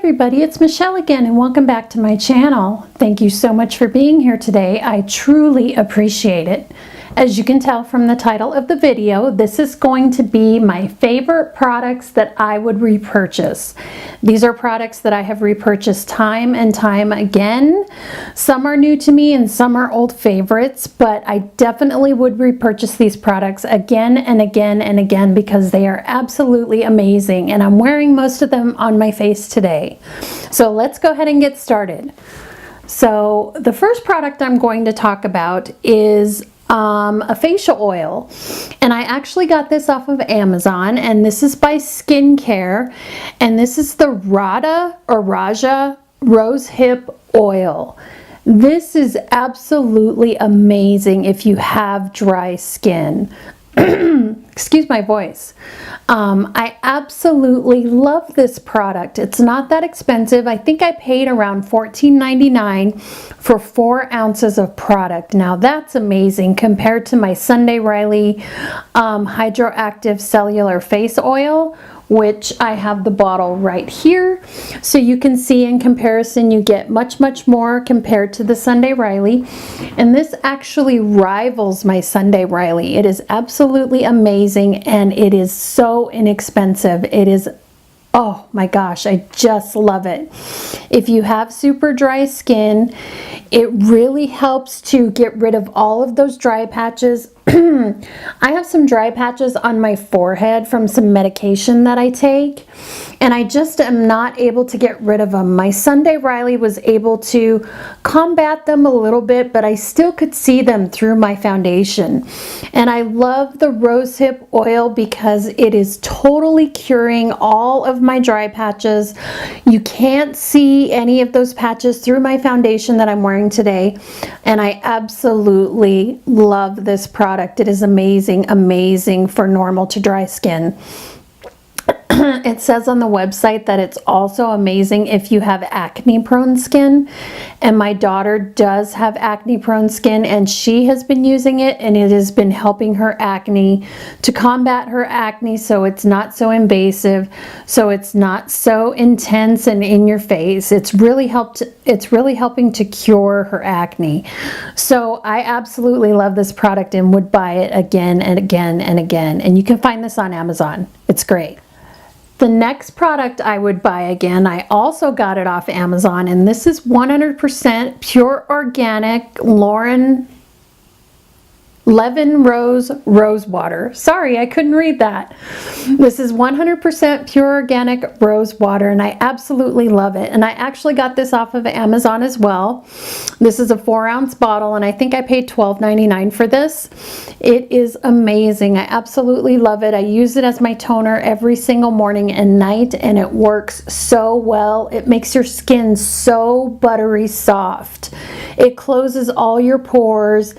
everybody, it's Michelle again and welcome back to my channel. Thank you so much for being here today. I truly appreciate it. As you can tell from the title of the video, this is going to be my favorite products that I would repurchase. These are products that I have repurchased time and time again. Some are new to me and some are old favorites, but I definitely would repurchase these products again and again and again because they are absolutely amazing, and I'm wearing most of them on my face today. So let's go ahead and get started. So the first product I'm going to talk about is a facial oil, and I actually got this off of Amazon, and this is by Skincare, and this is the Raja Rose Hip Oil. This is absolutely amazing if you have dry skin. Excuse my voice. I absolutely love this product. It's not that expensive. I think I paid around $14.99 for 4 ounces of product. Now that's amazing compared to my Sunday Riley Hydroactive Cellular Face Oil, which I have the bottle right here. So you can see in comparison you get much more compared to the Sunday Riley. And this actually rivals my Sunday Riley. It is absolutely amazing and it is so inexpensive. It is, oh my gosh, I just love it. If you have super dry skin, it really helps to get rid of all of those dry patches. I have some dry patches on my forehead from some medication that I take, and I just am not able to get rid of them. My Sunday Riley was able to combat them a little bit, but I still could see them through my foundation. And I love the rosehip oil because it is totally curing all of my dry patches. You can't see any of those patches through my foundation that I'm wearing today, and I absolutely love this product. It is amazing for normal to dry skin. It says on the website that it's also amazing if you have acne prone skin, and my daughter does have acne prone skin and she has been using it, and it has been helping her acne, to combat her acne, so it's not so invasive, so it's not so intense and in your face. It's really helping to cure her acne. So I absolutely love this product and would buy it again and again and again, and you can find this on Amazon. It's great. The next product I would buy again, I also got it off Amazon, and this is 100% pure organic Laurent Levin Rose Water. Sorry, I couldn't read that. This is 100% pure organic rose water, and I absolutely love it. And I actually got this off of Amazon as well. This is a 4-ounce bottle, and I think I paid $12.99 for this. It is amazing. I absolutely love it. I use it as my toner every single morning and night, and it works so well. It makes your skin so buttery soft. It closes all your pores,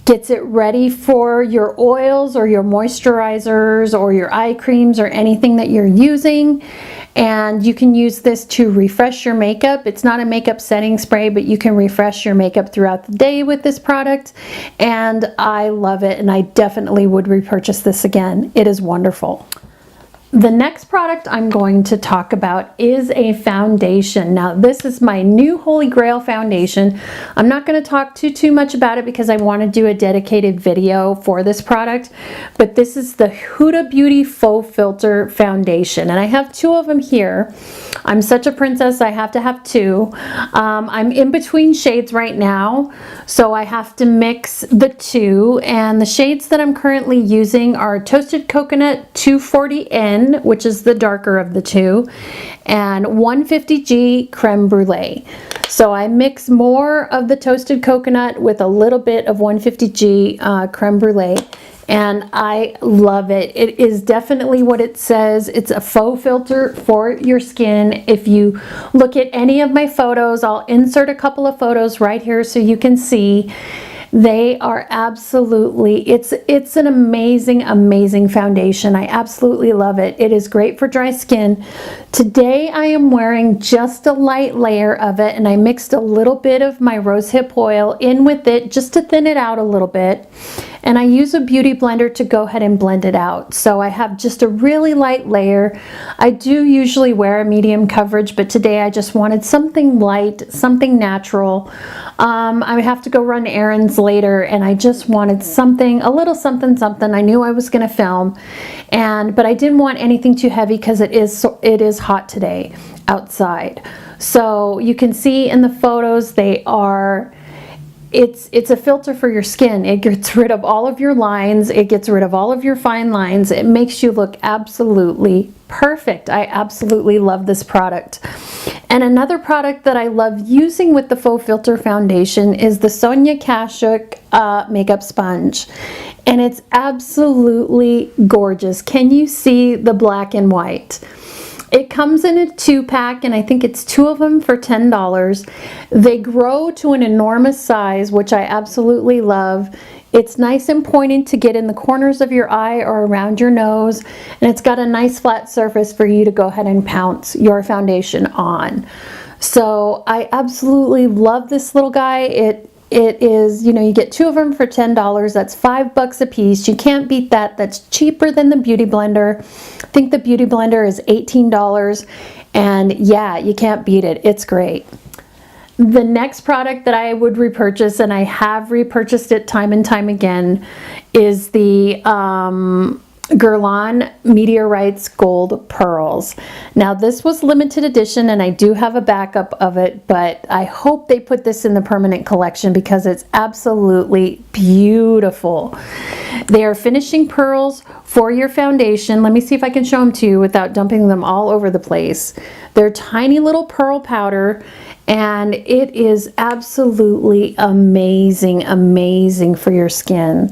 gets it ready for your oils or your moisturizers or your eye creams or anything that you're using. And you can use this to refresh your makeup. It's not a makeup setting spray, but you can refresh your makeup throughout the day with this product. And I love it, and I definitely would repurchase this again. It is wonderful. The next product I'm going to talk about is a foundation. Now this is my new Holy Grail foundation. I'm not going to talk too much about it because I want to do a dedicated video for this product, but this is the Huda Beauty Faux Filter Foundation, and I have 2 of them here. I'm such a princess, I have to have 2. I'm in between shades right now, so I have to mix the 2, and the shades that I'm currently using are Toasted Coconut 240N, which is the darker of the 2, and 150G Creme Brulee. So I mix more of the Toasted Coconut with a little bit of 150G Creme Brulee, and I love it. It is definitely what it says. It's a faux filter for your skin. If you look at any of my photos, I'll insert a couple of photos right here so you can see. They are absolutely, it's an amazing foundation. I absolutely love it. It is great for dry skin. Today I am wearing just a light layer of it, and I mixed a little bit of my rosehip oil in with it just to thin it out a little bit. and I use a beauty blender to go ahead and blend it out. So I have just a really light layer. I do usually wear a medium coverage, but today I just wanted something light, something natural. I have to go run errands later, and I just wanted something, a little something something. I knew I was going to film, but I didn't want anything too heavy because it is hot today outside. So you can see in the photos, it's a filter for your skin. It gets rid of all of your lines. It gets rid of all of your fine lines. It makes you look absolutely perfect. I absolutely love this product. And another product that I love using with the Faux Filter foundation is the Sonia Kashuk makeup sponge. And it's absolutely gorgeous. Can you see the black and white? It comes in a 2-pack, and I think it's 2 of them for $10. They grow to an enormous size, which I absolutely love. It's nice and pointed to get in the corners of your eye or around your nose, and it's got a nice flat surface for you to go ahead and pounce your foundation on. So I absolutely love this little guy. It is, you know, you get 2 of them for $10. That's $5 a piece. You can't beat that. That's cheaper than the Beauty Blender. I think the Beauty Blender is $18, and yeah, you can't beat it. It's great. The next product that I would repurchase, and I have repurchased it time and time again, is the Guerlain Meteorites Gold Pearls. Now this was limited edition, and I do have a backup of it, but I hope they put this in the permanent collection because it's absolutely beautiful. They are finishing pearls for your foundation. Let me see if I can show them to you without dumping them all over the place. They're tiny little pearl powder, and it is absolutely amazing, amazing for your skin.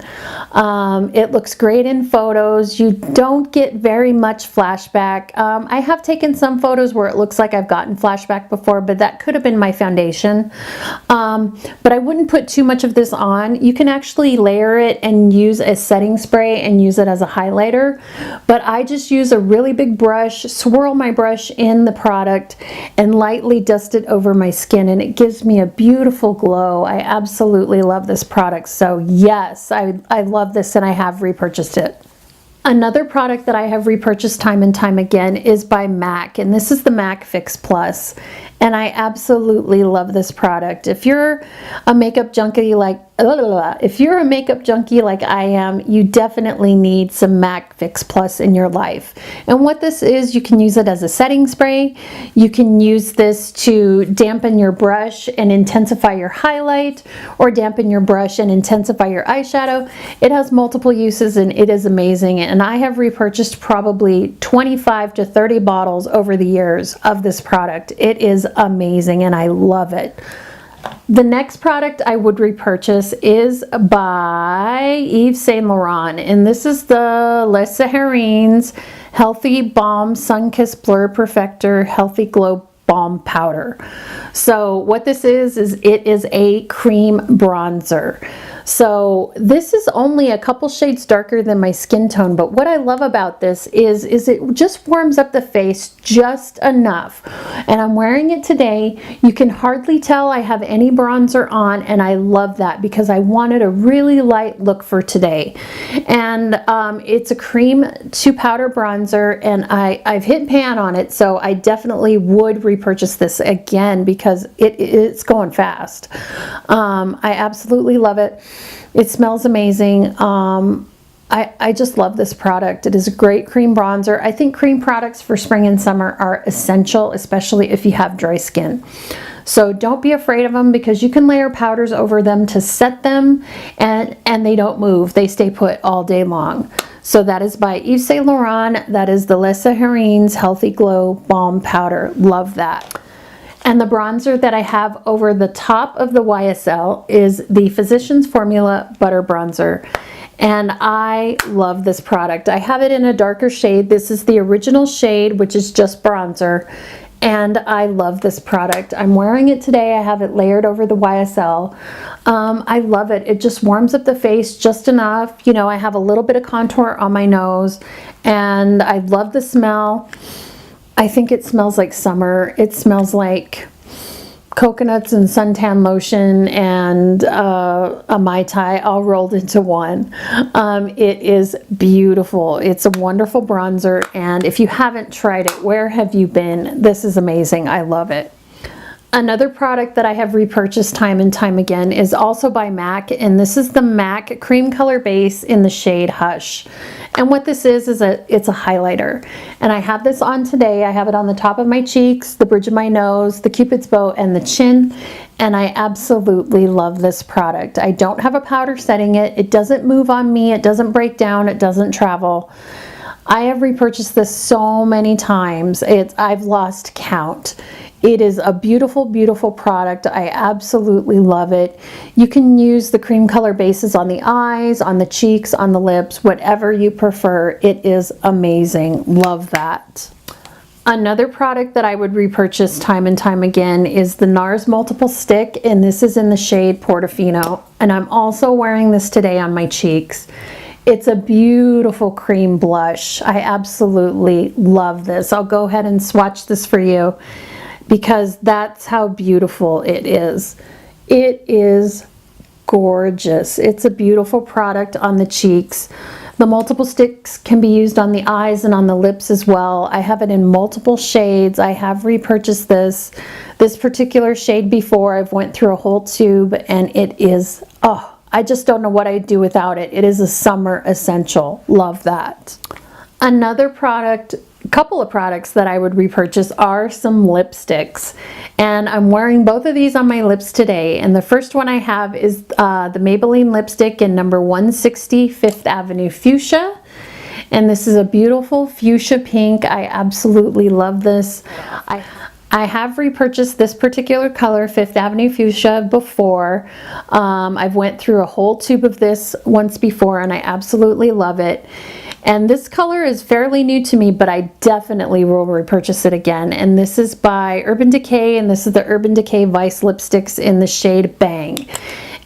It looks great in photos. You don't get very much flashback. I have taken some photos where it looks like I've gotten flashback before, but that could have been my foundation. But I wouldn't put too much of this on. You can actually layer it and use a setting spray and use it as a highlighter, but I just use a really big brush, swirl my brush in the product, and lightly dust it over my skin, and it gives me a beautiful glow. I absolutely love this product. So yes, I love this, and I have repurchased it. Another product that I have repurchased time and time again is by MAC, and this is the MAC Fix Plus, and I absolutely love this product. If you're a makeup junkie like I am, you definitely need some MAC Fix Plus in your life. And what this is, you can use it as a setting spray. You can use this to dampen your brush and intensify your highlight, or dampen your brush and intensify your eyeshadow. It has multiple uses, and it is amazing. And I have repurchased probably 25 to 30 bottles over the years of this product. It is amazing, and I love it. The next product I would repurchase is by Yves Saint Laurent, and this is the Les Saharines Healthy Balm Sun-Kissed Blur Perfector Healthy Glow Balm Powder. So what this is it is a cream bronzer. So this is only a couple shades darker than my skin tone, but what I love about this is it just warms up the face just enough. And I'm wearing it today. You can hardly tell I have any bronzer on, and I love that because I wanted a really light look for today. And it's a cream to powder bronzer, and I've hit pan on it, so I definitely would repurchase this again because it's going fast. I absolutely love it. It smells amazing. I just love this product. It is a great cream bronzer. I think cream products for spring and summer are essential, especially if you have dry skin. So don't be afraid of them, because you can layer powders over them to set them, and they don't move. They stay put all day long. So that is by Yves Saint Laurent. That is the Les Saharines Healthy Glow Balm Powder. Love that. And the bronzer that I have over the top of the YSL is the Physicians Formula Butter Bronzer. And I love this product. I have it in a darker shade. This is the original shade, which is just bronzer. And I love this product. I'm wearing it today. I have it layered over the YSL. I love it. It just warms up the face just enough. You know, I have a little bit of contour on my nose, and I love the smell. I think it smells like summer. It smells like coconuts and suntan lotion and a Mai Tai all rolled into one. It is beautiful. It's a wonderful bronzer, and if you haven't tried it, where have you been? This is amazing. I love it. Another product that I have repurchased time and time again is also by MAC, and this is the MAC Cream Color Base in the shade Hush. And what this is it's a highlighter. And I have this on today. I have it on the top of my cheeks, the bridge of my nose, the Cupid's bow, and the chin. And I absolutely love this product. I don't have a powder setting it. It doesn't move on me. It doesn't break down. It doesn't travel. I have repurchased this so many times. I've lost count. It is a beautiful, beautiful product. I absolutely love it. You can use the cream color bases on the eyes, on the cheeks, on the lips, whatever you prefer. It is amazing. Love that. Another product that I would repurchase time and time again is the NARS Multiple Stick, and this is in the shade Portofino. And I'm also wearing this today on my cheeks. It's a beautiful cream blush. I absolutely love this. I'll go ahead and swatch this for you, because that's how beautiful it is. It is gorgeous. It's a beautiful product on the cheeks. The multiple sticks can be used on the eyes and on the lips as well. I have it in multiple shades. I have repurchased this particular shade before. I've went through a whole tube, and it is, oh, I just don't know what I'd do without it. It is a summer essential. Love that. Another product, a couple of products that I would repurchase are some lipsticks, and I'm wearing both of these on my lips today. And the first one I have is the Maybelline lipstick in number 160 Fifth Avenue Fuchsia, and this is a beautiful fuchsia pink. I absolutely love this. I have repurchased this particular color, Fifth Avenue Fuchsia, before. I've went through a whole tube of this once before, and I absolutely love it. And this color is fairly new to me, but I definitely will repurchase it again. And this is by Urban Decay, and this is the Urban Decay Vice Lipsticks in the shade Bang.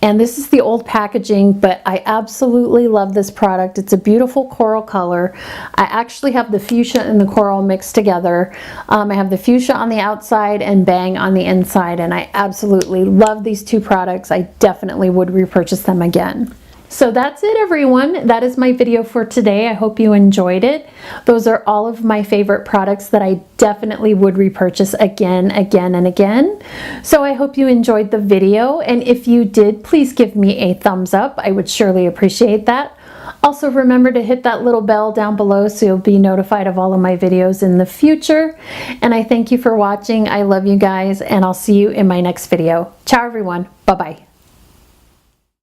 And this is the old packaging, but I absolutely love this product. It's a beautiful coral color. I actually have the fuchsia and the coral mixed together. I have the fuchsia on the outside and Bang on the inside, and I absolutely love these two products. I definitely would repurchase them again. So that's it, everyone. That is my video for today. I hope you enjoyed it. Those are all of my favorite products that I definitely would repurchase again, and again. So I hope you enjoyed the video, and if you did, please give me a thumbs up. I would surely appreciate that. Also, remember to hit that little bell down below so you'll be notified of all of my videos in the future. And I thank you for watching. I love you guys, and I'll see you in my next video. Ciao, everyone. Bye-bye.